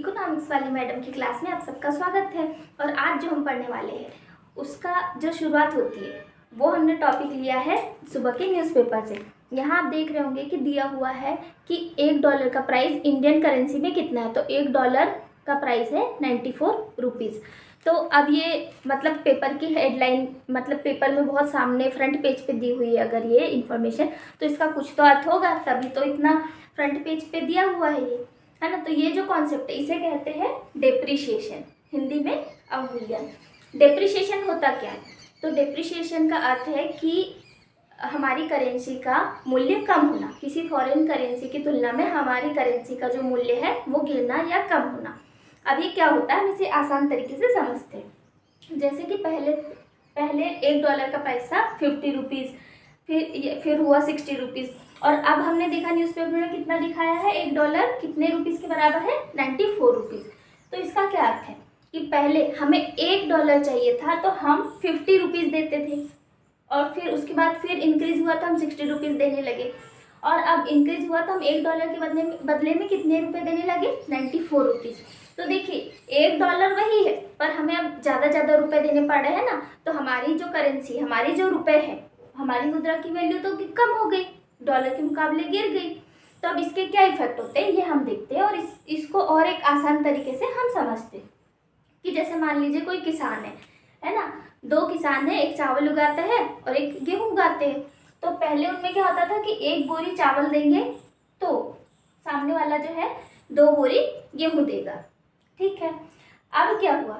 Economics वाली madam की class में आप सबका स्वागत है। और आज जो हम पढ़ने वाले हैं उसका जो शुरुआत होती है वो हमने टॉपिक लिया है सुबह के न्यूज़पेपर से। यहाँ आप देख रहे होंगे कि दिया हुआ है कि $1 का प्राइस इंडियन करेंसी में कितना है। तो $1 का प्राइस है 94 रुपीज़। तो अब ये मतलब पेपर की हेडलाइन, मतलब पेपर में बहुत सामने फ्रंट पेज पे दी हुई है अगर ये इन्फॉर्मेशन, तो इसका कुछ तो अर्थ होगा, तभी तो इतना फ्रंट पेज पे दिया हुआ है ये, है ना। तो ये जो कॉन्सेप्ट है इसे कहते हैं डेप्रिशिएशन, हिंदी में अवमूल्यन। डेप्रिशिएशन होता क्या है? तो डेप्रिशिएशन का अर्थ है कि हमारी करेंसी का मूल्य कम होना, किसी फॉरेन करेंसी की तुलना में हमारी करेंसी का जो मूल्य है वो गिरना या कम होना। अब ये क्या होता है, हम इसे आसान तरीके से समझते हैं। जैसे कि पहले $1 का प्राइस था 50 रुपीज़, फिर हुआ 60 रुपीज़, और अब हमने देखा न्यूज़पेपर में कितना दिखाया है, $1 कितने रुपीज़ के बराबर है, 94 रुपीज़। तो इसका क्या अर्थ है कि पहले हमें $1 चाहिए था तो हम 50 रुपीज़ देते थे, और फिर उसके बाद फिर इंक्रीज़ हुआ तो हम 60 रुपीज़ देने लगे, और अब इंक्रीज़ हुआ तो हम $1 के बदले में कितने रुपए देने लगे, 94 रुपीज़। तो देखिए $1 वही है, पर हमें अब ज़्यादा रुपए देने पड़ रहे हैं ना। तो हमारी जो करेंसी, हमारी जो रुपए है, हमारी मुद्रा की वैल्यू तो कम हो गई, डॉलर के मुकाबले गिर गई। तो अब इसके क्या इफेक्ट होते हैं ये हम देखते हैं, और इसको और एक आसान तरीके से हम समझते हैं कि जैसे मान लीजिए कोई किसान है ना। दो किसान है, एक चावल उगाता है और एक गेहूं उगाते हैं। तो पहले उनमें क्या होता था कि एक बोरी चावल देंगे तो सामने वाला जो है 2 बोरी गेहूं देगा, ठीक है। अब क्या हुआ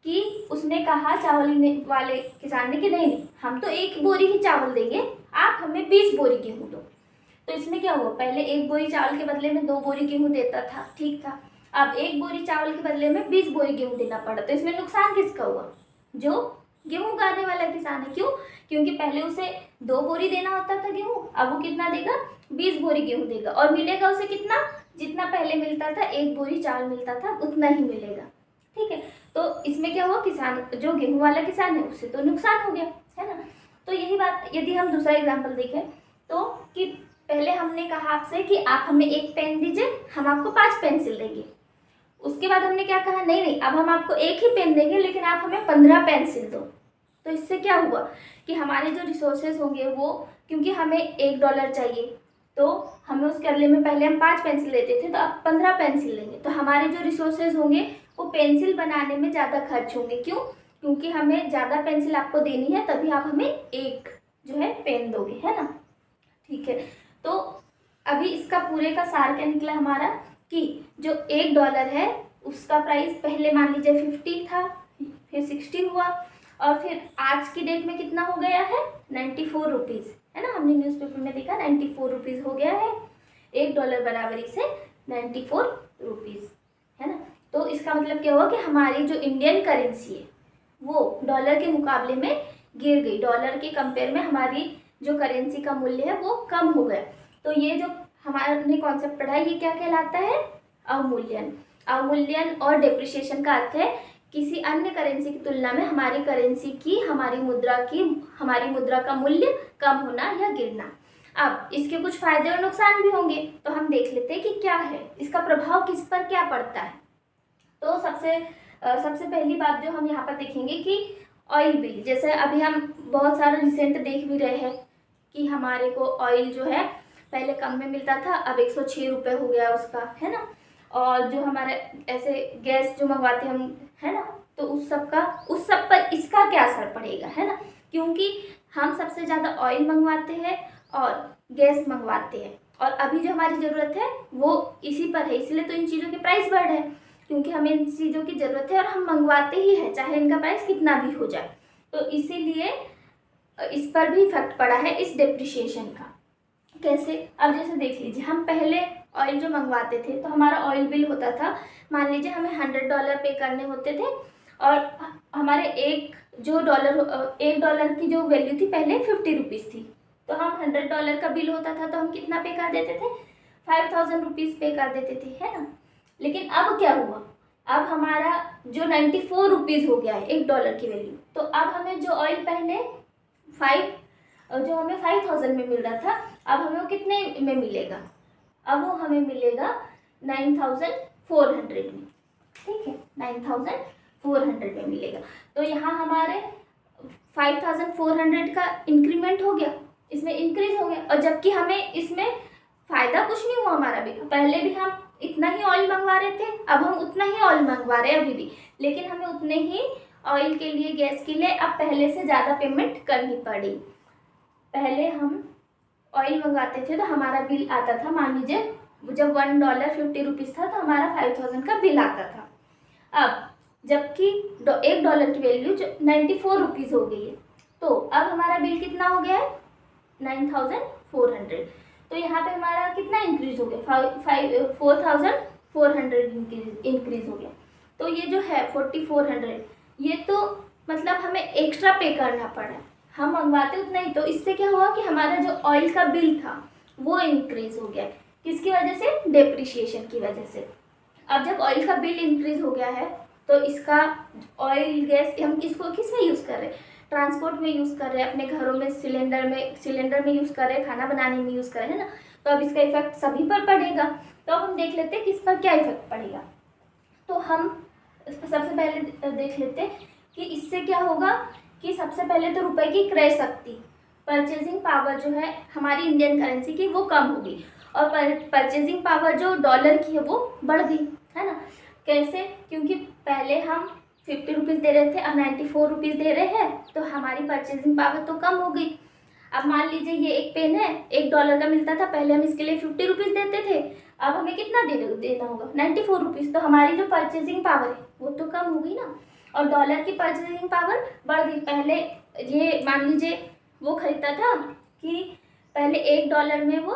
कि उसने कहा चावल वाले किसान ने कि नहीं, हम तो 1 बोरी ही चावल देंगे, आप हमें 20 बोरी गेहूं दो। तो इसमें क्या हुआ, पहले 1 बोरी चावल के बदले में 2 बोरी गेहूं देता था, ठीक था। अब 1 बोरी चावल के बदले में 20 बोरी गेहूं देना पड़ा। तो इसमें नुकसान किसका हुआ, जो गेहूं उगाने वाला किसान है। क्यों? क्योंकि पहले उसे 2 बोरी देना होता था गेहूं, अब वो कितना देगा, 20 बोरी गेहूं देगा, और मिलेगा उसे कितना, जितना पहले मिलता था, 1 बोरी चावल मिलता था उतना ही मिलेगा, ठीक है। तो इसमें क्या हुआ, किसान जो गेहूं वाला किसान है उससे तो नुकसान हो गया, है ना। तो यही बात यदि हम दूसरा एग्जाम्पल देखें तो कि पहले हमने कहा आपसे कि आप हमें 1 पेन दीजिए, हम आपको 5 पेंसिल देंगे। उसके बाद हमने क्या कहा, नहीं अब हम आपको 1 ही पेन देंगे लेकिन आप हमें 15 पेंसिल दो। तो इससे क्या हुआ कि हमारे जो रिसोर्सेज होंगे वो, क्योंकि हमें $1 चाहिए तो हमें उसके बदले में पहले हम 5 पेंसिल लेते थे, तो अब 15 पेंसिल लेंगे। तो हमारे जो रिसोर्सेज होंगे वो पेंसिल बनाने में ज़्यादा खर्च होंगे। क्यों? क्योंकि हमें ज़्यादा पेंसिल आपको देनी है, तभी आप हमें 1 जो है पेन दोगे, है ना, ठीक है। तो अभी इसका पूरे का सार क्या निकला हमारा कि जो $1 है उसका प्राइस पहले मान लीजिए 50 था, फिर 60 हुआ, और फिर आज की डेट में कितना हो गया है, 94 रुपीज़, है ना। हमने न्यूज़पेपर में देखा 94 रुपीज़ हो गया है, $1 बराबरी से 94 रुपीज़, है ना। तो इसका मतलब क्या हुआ कि हमारी जो इंडियन करेंसी है वो डॉलर के मुकाबले में गिर गई, डॉलर के कंपेयर में हमारी जो करेंसी का मूल्य है वो कम हो गया। तो ये जो हमारे कॉन्सेप्ट पढ़ा है ये क्या कहलाता है, अवमूल्यन। अवमूल्यन और डेप्रिसिएशन का अर्थ है किसी अन्य करेंसी की तुलना में हमारी करेंसी की, हमारी मुद्रा का मूल्य कम होना या गिरना। अब इसके कुछ फायदे और नुकसान भी होंगे, तो हम देख लेते हैं कि क्या है, इसका प्रभाव किस पर क्या पड़ता है। तो सबसे पहली बात जो हम यहाँ पर देखेंगे कि ऑयल बिल, जैसे अभी हम बहुत सारा रिसेंट देख भी रहे हैं कि हमारे को ऑयल जो है पहले कम में मिलता था, अब 106 रुपये हो गया उसका, है ना। और जो हमारे ऐसे गैस जो मंगवाते हम, है ना, तो उस सब पर इसका क्या असर पड़ेगा, है ना। क्योंकि हम सबसे ज़्यादा ऑयल मंगवाते हैं और गैस मंगवाते हैं, और अभी जो हमारी ज़रूरत है वो इसी पर है, इसलिए तो इन चीज़ों के प्राइस बढ़ रहे हैं, क्योंकि हमें इन चीज़ों की ज़रूरत है और हम मंगवाते ही हैं चाहे इनका प्राइस कितना भी हो जाए। तो इसीलिए इस पर भी इफेक्ट पड़ा है इस डेप्रिसिएशन का। कैसे? अब जैसे देख लीजिए, हम पहले ऑयल जो मंगवाते थे तो हमारा ऑयल बिल होता था, मान लीजिए हमें $100 पे करने होते थे, और हमारे $1 की जो वैल्यू थी पहले 50 रुपीज़ थी, तो हम $100 का बिल होता था तो हम कितना पे कर देते थे, 5000 रुपीज़ पे कर देते थे, है ना। लेकिन अब क्या हुआ, अब हमारा जो 94 रुपीज़ हो गया है $1 की वैल्यू, तो अब हमें जो ऑयल पहले जो हमें 5000 में मिल रहा था, अब हमें वो कितने में मिलेगा, अब वो हमें मिलेगा 9400 में। ठीक है, 9400 में मिलेगा। तो यहाँ हमारे 5400 का इंक्रीमेंट हो गया, इसमें इंक्रीज हो गया। और जबकि हमें इसमें फ़ायदा कुछ नहीं हुआ हमारा भी, पहले भी हम इतना ही ऑयल मंगवा रहे थे, अब हम उतना ही ऑयल मंगवा रहे हैं अभी भी, लेकिन हमें उतने ही ऑयल के लिए, गैस के लिए अब पहले से ज़्यादा पेमेंट करनी पड़ी। पहले हम ऑयल मंगवाते थे तो हमारा बिल आता था, मान लीजिए जब $1.50 था तो हमारा 5000 का बिल आता था। अब जबकि $1 की वैल्यू 94 रुपीज़ हो गई है, तो अब हमारा बिल कितना हो गया है, 9400। तो यहाँ पे हमारा कितना इंक्रीज हो गया, 4400 इंक्रीज हो गया। तो ये जो है 4400, ये तो मतलब हमें एक्स्ट्रा पे करना पड़ा, हम मंगवाते उतना ही। तो इससे क्या हुआ कि हमारा जो ऑयल का बिल था वो इंक्रीज हो गया, किसकी वजह से, डेप्रिसिएशन की वजह से। अब जब ऑयल का बिल इंक्रीज हो गया है तो इसका ऑयल गैस हम किसको किस में यूज़ कर रहे हैं, ट्रांसपोर्ट में यूज़ कर रहे हैं, अपने घरों में सिलेंडर में यूज़ कर रहे हैं, खाना बनाने में यूज़ कर रहे हैं ना। तो अब इसका इफेक्ट सभी पर पड़ेगा। तो अब हम देख लेते हैं किस पर क्या इफेक्ट पड़ेगा। तो हम सबसे पहले देख लेते हैं कि इससे क्या होगा कि सबसे पहले तो रुपए की क्रय शक्ति, परचेजिंग पावर जो है हमारी इंडियन करेंसी की वो कम होगी, और परचेजिंग पावर जो डॉलर की है वो बढ़ गई, है ना। कैसे, क्योंकि पहले हम 50 रुपीज़ दे रहे थे, अब 94 रुपीज़ दे रहे हैं, तो हमारी परचेजिंग पावर तो कम हो गई। अब मान लीजिए ये एक पेन है, $1 का मिलता था, पहले हम इसके लिए 50 रुपीज़ देते थे, अब हमें कितना देना होगा, 94 रुपीज़। तो हमारी जो परचेजिंग पावर है वो तो कम हो गई ना, और डॉलर की परचेजिंग पावर बढ़ गई। पहले ये मान लीजिए वो खरीदता था कि पहले $1 में वो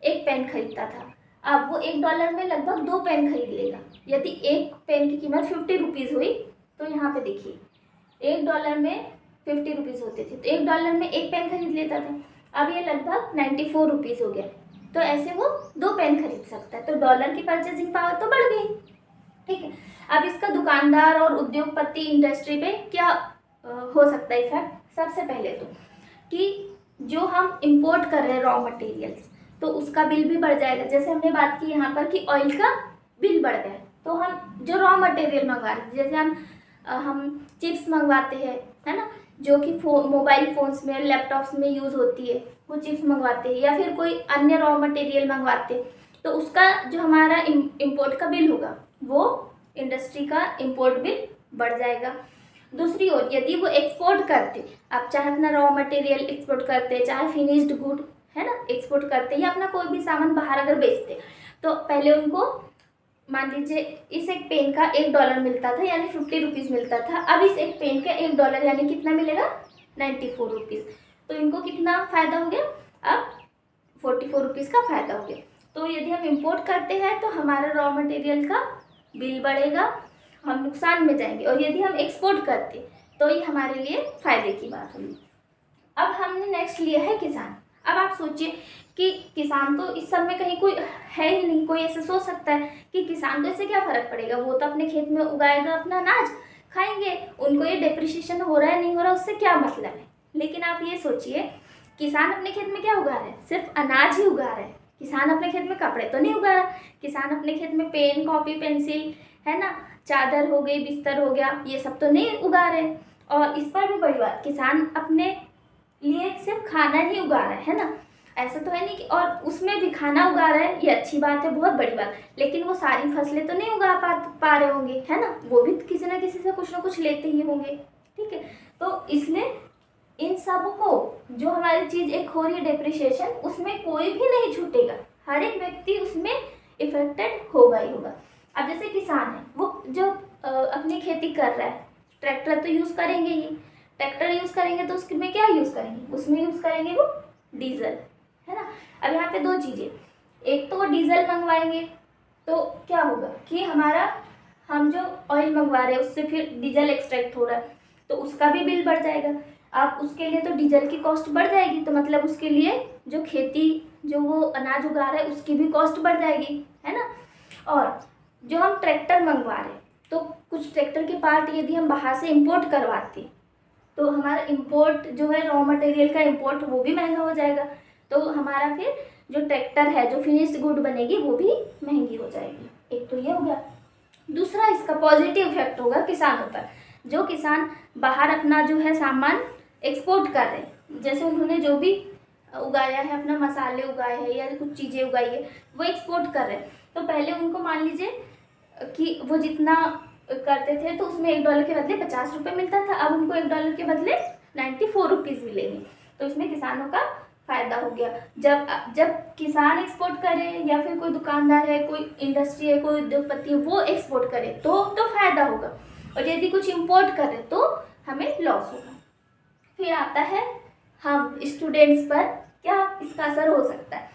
एक पेन खरीदता था, अब वो $1 में लगभग 2 पेन खरीद लेगा। यदि एक पेन की कीमत 50 रुपीज़ हुई, तो यहाँ पे देखिए $1 में 50 रुपीज़ होते थे, तो $1 में एक पेन खरीद लेता था, अब ये लगभग 94 रुपीज़ हो गया। तो ऐसे वो 2 पेन खरीद सकता है, तो डॉलर की परचेजिंग पावर तो बढ़ गई, ठीक है। अब इसका दुकानदार और उद्योगपति इंडस्ट्री पे क्या हो सकता है इफेक्ट। सबसे पहले तो कि जो हम इंपोर्ट कर रहे हैं रॉ मटेरियल्स, तो उसका बिल भी बढ़ जाएगा। जैसे हमने बात की यहाँ पर कि ऑयल का बिल बढ़ गया, तो हम जो रॉ मटेरियल मंगवा रहे हैं, जैसे हम चिप्स मंगवाते हैं, है ना, जो कि मोबाइल फ़ोन्स में, लैपटॉप्स में यूज़ होती है, वो चिप्स मंगवाते हैं, या फिर कोई अन्य रॉ मटेरियल मंगवाते हैं, तो उसका जो हमारा इम्पोर्ट का बिल होगा वो इंडस्ट्री का इम्पोर्ट बिल बढ़ जाएगा। दूसरी ओर यदि वो एक्सपोर्ट करते, आप चाहे अपना रॉ मटेरियल एक्सपोर्ट करते, चाहे फिनिश्ड गुड, है ना, एक्सपोर्ट करते, या अपना कोई भी सामान बाहर अगर बेचते, तो पहले उनको मान लीजिए इस एक पेन का $1 मिलता था, यानी 50 रुपीज़ मिलता था, अब इस एक पेन का $1 यानी कितना मिलेगा, 94 रुपीज़। तो इनको कितना फ़ायदा हो गया, अब 44 रुपीज़ का फ़ायदा हो गया। तो यदि हम इंपोर्ट करते हैं तो हमारा रॉ मटेरियल का बिल बढ़ेगा, हम नुकसान में जाएंगे, और यदि हम एक्सपोर्ट करते तो ये हमारे लिए फ़ायदे की बात होगी। अब हमने नेक्स्ट लिया है किसान। अब आप सोचिए कि किसान तो इस सब में कहीं कोई है ही नहीं। कोई ऐसे सोच सकता है कि किसान को इससे क्या फ़र्क पड़ेगा, वो तो अपने खेत में उगाएगा, अपना अनाज खाएंगे, उनको ये डेप्रिसिएशन हो रहा है नहीं हो रहा उससे क्या मतलब है। लेकिन आप ये सोचिए, किसान अपने खेत में क्या उगा रहा है, सिर्फ अनाज ही उगा रहा है। किसान अपने खेत में कपड़े तो नहीं उगा रहा, किसान अपने खेत में पेन, कॉपी, पेंसिल, है ना, चादर हो गई, बिस्तर हो गया, ये सब तो नहीं उगा रहे। और इस पर भी बड़ी बात, किसान अपने लिए सिर्फ खाना ही उगा रहा है ना, ऐसा तो है नहीं कि, और उसमें भी खाना उगा रहा है, ये अच्छी बात है, बहुत बड़ी बात, लेकिन वो सारी फसलें तो नहीं उगा पा रहे होंगे, है ना, वो भी किसी ना किसी से कुछ ना कुछ लेते ही होंगे, ठीक है। तो इसलिए इन सब को, जो हमारी चीज़ एक हो रही है डेप्रिसिएशन, उसमें कोई भी नहीं छूटेगा, हर एक व्यक्ति उसमें इफेक्टेड होगा ही होगा। अब जैसे किसान है, वो जो अपनी खेती कर रहा है, ट्रैक्टर तो यूज़ करेंगे ही, ट्रैक्टर यूज़ करेंगे तो उसमें क्या यूज़ करेंगे, उसमें यूज़ करेंगे वो डीजल, है ना। अब यहाँ पे 2 चीज़ें, एक तो वो डीजल मंगवाएंगे तो क्या होगा कि हम जो ऑयल मंगवा रहे हैं उससे फिर डीजल एक्सट्रैक्ट हो रहा है, तो उसका भी बिल बढ़ जाएगा। अब उसके लिए तो डीजल की कॉस्ट बढ़ जाएगी, तो मतलब उसके लिए जो खेती, जो वो अनाज उगा रहा है उसकी भी कॉस्ट बढ़ जाएगी, है ना। और जो हम ट्रैक्टर मंगवा रहे हैं, तो कुछ ट्रैक्टर के पार्ट यदि हम बाहर से इंपोर्ट करवाते, तो हमारा इंपोर्ट जो है रॉ मटेरियल का इंपोर्ट, वो भी महंगा हो जाएगा। तो हमारा फिर जो ट्रैक्टर है, जो फिनिश्ड गुड बनेगी, वो भी महंगी हो जाएगी। एक तो ये हो गया। दूसरा इसका पॉजिटिव इफेक्ट होगा किसानों पर। जो किसान बाहर अपना जो है सामान एक्सपोर्ट कर रहे हैं, जैसे उन्होंने जो भी उगाया है, अपना मसाले उगाए हैं या कुछ चीज़ें उगाई है, वो एक्सपोर्ट कर रहे हैं। तो पहले उनको मान लीजिए कि वो जितना करते थे तो उसमें $1 के बदले 50 रुपये मिलता था, अब उनको $1 के बदले 94 रुपीज़ मिलेंगे। तो इसमें किसानों का फ़ायदा हो गया। जब किसान एक्सपोर्ट करे या फिर कोई दुकानदार है, कोई इंडस्ट्री है, कोई उद्योगपति है, वो एक्सपोर्ट करे तो फ़ायदा होगा, और यदि कुछ इम्पोर्ट करे तो हमें लॉस होगा। फिर आता है हम स्टूडेंट्स पर क्या इसका असर हो सकता है।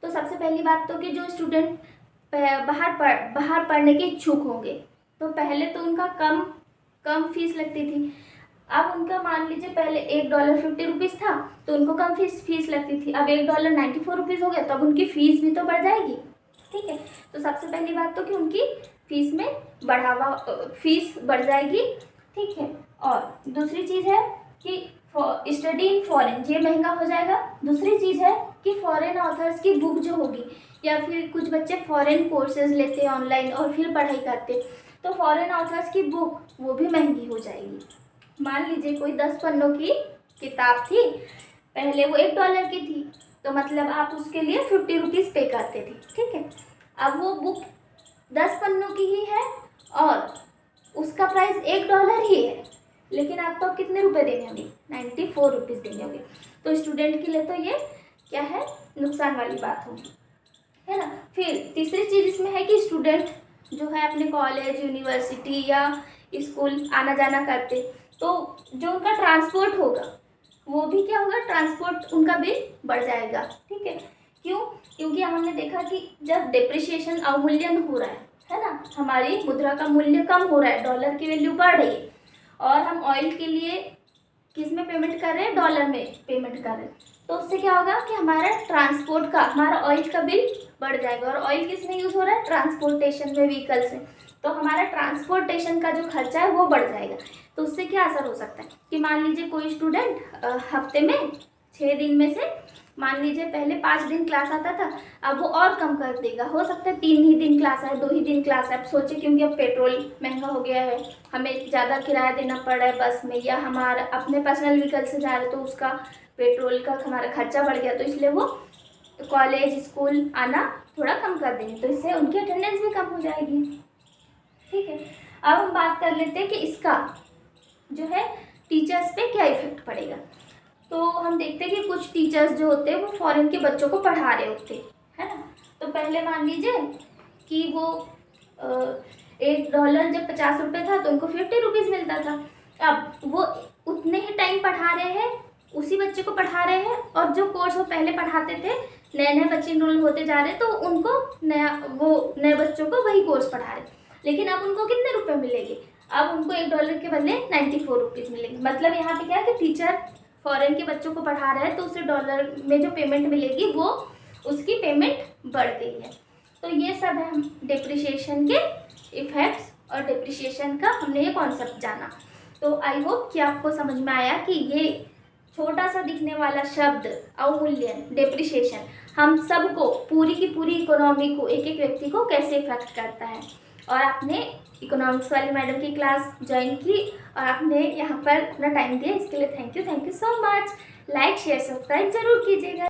तो सबसे पहली बात तो कि जो स्टूडेंट बाहर पढ़ने के इच्छुक होंगे, तो पहले तो उनका कम फीस लगती थी। अब उनका मान लीजिए पहले $1 50 रुपीज़ था, तो उनको कम फीस लगती थी। अब $1 94 रुपीज़ हो गया, तो अब उनकी फ़ीस भी तो बढ़ जाएगी। ठीक है, तो सबसे पहली बात तो कि उनकी फ़ीस में फीस बढ़ जाएगी। ठीक है, और दूसरी चीज़ है कि स्टडी इन फॉरेन, ये महंगा हो जाएगा। दूसरी चीज़ है कि फॉरेन ऑथर्स की बुक जो होगी, या फिर कुछ बच्चे फॉरेन कोर्सेज लेते हैं ऑनलाइन और फिर पढ़ाई करते, तो फॉरेन ऑथर्स की बुक वो भी महंगी हो जाएगी। मान लीजिए कोई 10 पन्नों की किताब थी, पहले वो $1 की थी, तो मतलब आप उसके लिए 50 रुपीज़ पे करते थे। ठीक है, अब वो बुक 10 पन्नों की ही है और उसका प्राइस $1 ही है, लेकिन आपको अब कितने रुपए देने होंगे? 94 रुपीज़ देने होंगे। तो स्टूडेंट के लिए तो ये क्या है, नुकसान वाली बात होगी, है ना। फिर तीसरी चीज़ इसमें है कि स्टूडेंट जो है अपने कॉलेज, यूनिवर्सिटी या स्कूल आना जाना करते, तो जो उनका ट्रांसपोर्ट होगा वो भी क्या होगा, ट्रांसपोर्ट उनका बिल बढ़ जाएगा। ठीक है, क्यों? क्योंकि हमने देखा कि जब डिप्रिसिएशन, अवमूल्यन हो रहा है ना, हमारी मुद्रा का मूल्य कम हो रहा है, डॉलर की वैल्यू बढ़ रही है, और हम ऑयल के लिए किस में पेमेंट कर रहे हैं? $1 में पेमेंट कर रहे हैं। तो उससे क्या होगा कि हमारा ट्रांसपोर्ट का, हमारा ऑयल का बिल बढ़ जाएगा। और ऑयल किस में यूज़ हो रहा है? ट्रांसपोर्टेशन में, व्हीकल्स में। तो हमारा ट्रांसपोर्टेशन का जो खर्चा है वो बढ़ जाएगा। तो उससे क्या असर हो सकता है कि मान लीजिए कोई स्टूडेंट हफ्ते में 6 दिन में से मान लीजिए पहले 5 दिन क्लास आता था, अब वो और कम कर देगा। हो सकता है 3 ही दिन क्लास है, 2 ही दिन क्लास है। अब सोचिए, क्योंकि अब पेट्रोल महंगा हो गया है, हमें ज़्यादा किराया देना पड़ रहा है बस में, या हमारा अपने पर्सनल व्हीकल से जा रहे तो उसका पेट्रोल का हमारा खर्चा बढ़ गया, तो इसलिए वो कॉलेज, स्कूल आना थोड़ा कम कर देंगे, तो इससे उनकी अटेंडेंस भी कम हो जाएगी। ठीक है, अब हम बात कर लेते हैं कि इसका जो है टीचर्स पे क्या इफेक्ट पड़ेगा। तो हम देखते हैं कि कुछ टीचर्स जो होते हैं वो फॉरेन के बच्चों को पढ़ा रहे होते हैं, है ना। तो पहले मान लीजिए कि वो $1 जब 50 रुपये था तो उनको 50 रुपीज़ मिलता था। अब वो उतने ही टाइम पढ़ा रहे हैं, उसी बच्चे को पढ़ा रहे हैं, और जो कोर्स वो पहले पढ़ाते थे, नए नए बच्चे इनरोल होते जा रहे हैं, तो उनको नए बच्चों को वही कोर्स पढ़ा रहे। लेकिन अब उनको कितने रुपए मिलेंगे? अब उनको $1 के बदले 94 रुपीज़ मिलेंगे। मतलब यहाँ पे क्या है कि टीचर फॉरेन के बच्चों को पढ़ा रहा है, तो उसे डॉलर में जो पेमेंट मिलेगी वो उसकी पेमेंट बढ़ गई है। तो ये सब है डिप्रिसिएशन के इफ़ेक्ट्स, और डिप्रिसिएशन का हमने ये कॉन्सेप्ट जाना। तो आई होप कि आपको समझ में आया कि ये छोटा सा दिखने वाला शब्द अवमूल्यन, डिप्रिसिएशन, हम सबको, पूरी की पूरी इकोनॉमी को, एक एक व्यक्ति को कैसे इफेक्ट करता है। और आपने इकोनॉमिक्स वाली मैडम की क्लास ज्वाइन की और आपने यहाँ पर अपना टाइम दिया, इसके लिए thank you so much. Like, share, subscribe जरूर कीजिएगा।